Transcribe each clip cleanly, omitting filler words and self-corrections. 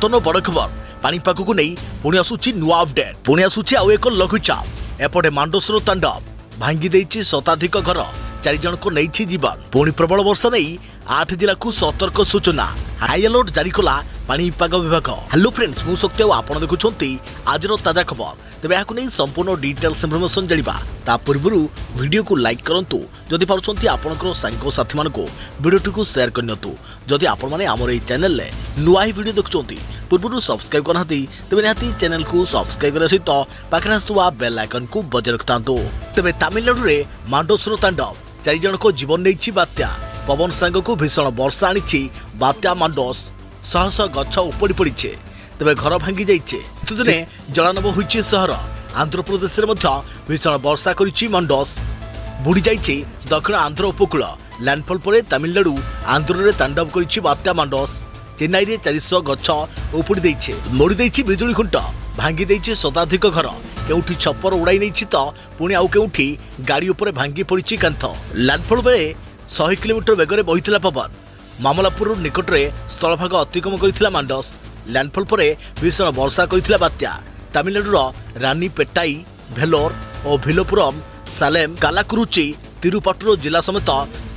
बर्तमान बड़ खबर पानीपाग को नहीं पुणी आसूची नुआ अपडेट पुणी आसूची आउ एक लघुचाप एपटे मांडोसर तांडव भांगी देइछि शताधिक घर 4 जन को नहीं जीवन पुणी प्रबल वर्षा नहीं 8 जिला को सतर्क सूचना हाई अलर्ट जारी कला पानीपाग विभाग। हेलो फ्रेंड्स मु सत्य आपण देखुछंती आजर ताजा खबर तेबे याकु नै संपूर्ण डिटेल्स इन्फॉर्मेशन जानिबा ता पूर्वरु वीडियो को लाइक करंतु जदि पारुछंती आपनकर सांगो साथी मानको वीडियो को शेयर करनियतु जदि आपण माने हमर ए चैनल ले नुआ ही वीडियो देखुछंती पूर्वरु सब्सक्राइब करनाती तेबे नाती चैनल को सब्सक्राइब करे सहित पाखरे आस्तुवा बेल आइकन को बजाय रखतांतु। तेबे तमिलनाडु रे मांडोसर तांडव 4 जन को जीवन नैछि बात्या पवन सांग को भीषण वर्षा आनी बात्या मांडोस शह शह गछ उपड़ी पड़ी तेज घर भांगी जाइए जलानब होइछि सहर आंध्र प्रदेश में भीषण वर्षा करिछि मांडोस बुड़ी जाइछि दक्षिण आंध्र उपकूल लैंडफॉल पर तमिलनाडु आंध्र में तांडव करिछि बात्या मांडोस चेन्नई रे 400 गछ उपड़ी देइछे मोड़ी देइछि बिजुली खुंट भांगी देइछि शताधिक घर केउठी छप्पर उड़ाई नहीं तो पुणी आउ केउठी गाड़ी उपर भांगी पड़ी कांथ लैंडफॉल बेले 100 किलोमीटर बेगर बहिथिला पवन मामलापुर निकट में स्थलभाग अतिक्रम करथिला मांडोस लैंडफॉल पर भीषण वर्षा करथिला बात्या तमिलनाडुर रानी पेट्टाई भेलोर और भिलोपुरम सालेम कालाकुरुची तिरुपट्टूर जिला समेत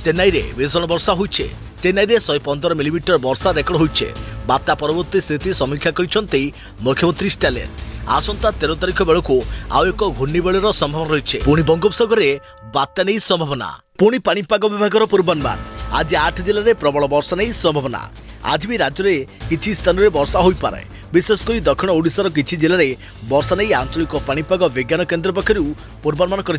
चेन्नई रे भीषण वर्षा होइछे चेन्नई रे 115 मिलीमीटर वर्षा रेकर्ड होइछे बात्या परवर्ती स्थिति समीक्षा करिसंती मुख्यमंत्री स्टालिन आसंता 13 तारिख बेलू आउ एक घूर्णिबलयर संभावना रही पुणी बंगोपसागर में बात्या नहीं संभावना पुणी पानीपाग विभाग पूर्वानुमान आज 8 जिले में प्रबल वर्षा नहीं संभावना आज भी राज्य में किसी स्थान में वर्षा हो पारे विशेषकर दक्षिण ओडिशार किछि जिले में वर्षा नहीं आंचलिक पानीपाग विज्ञान केन्द्र पक्षर पूर्वानुमान कर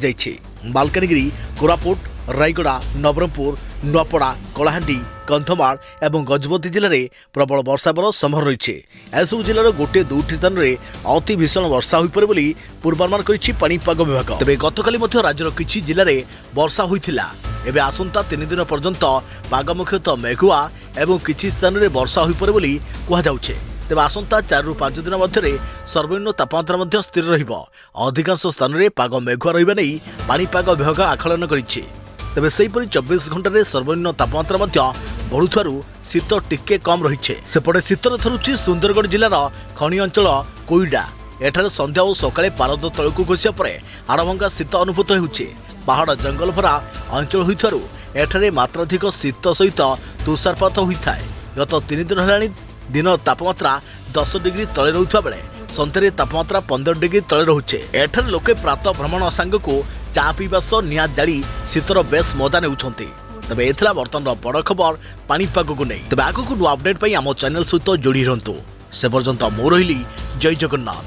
मालकानगिरी कोरापुट रायगड़ा नवरंगपुर नुआपड़ा कलाहांडी कंधमाल और गजपति जिले में प्रबल वर्षा संभावना रही एसबू जिलार गोटे दुईटी स्थान में अति भीषण वर्षा हो पारे बोली पूर्वानुमान करिछि पानीपाग विभाग। तेबे गतकाली मध्य राज्यर किछि जिले में वर्षा होइथिला एबे आसंता 3 दिन पर्यंत पाग मुख्यतः मेघुआ एवं किछि स्थान में वर्षा हो पारे बोली कहा जाउछे। तेबे आसंता 4 ରୁ 5 दिन मध्य सर्वनिम्न तापमात्रा स्थिर रहिबो अधिकांश स्थान में पाग मेघुआ रहिबा नै पानीपाग विभाग आकलन करिछि। तेबे सेहीपरि 24 घंटे सर्वनिम्न तापमात्रा बढ़ुथारू शीत टिके कम रही सेपटे शीतर थरुछि सुंदरगढ़ जिलार खनि अंचल कोईडा एठारे संध्या और सकाळे पारद तलकू घोषिया पर हाड़भंगा शीत अनुभूत होउछि पहाड़ जंगल भरा अंचल होइथारू एठारे मात्राधिक शीत सहित तुषारपात होइथाय गत 3 दिन हेलाणी दिन तापमात्रा 10 डिग्री तले रहुथबा बेले संध्यारे तापमात्रा 15 डिग्री तले रहुछे एठारे लोके प्रातः भ्रमण सांग को चा पीवा सह निया जाली शीतर बेस मजा नेउछंती। तबे एथला बर्तमान बड़ खबर पानीपाग को नहीं तबे आगो को नुआ अपडेट पई आम चैनल सहित जोड़ी रहंतु से पर्यंत मो रहिली जय जगन्नाथ।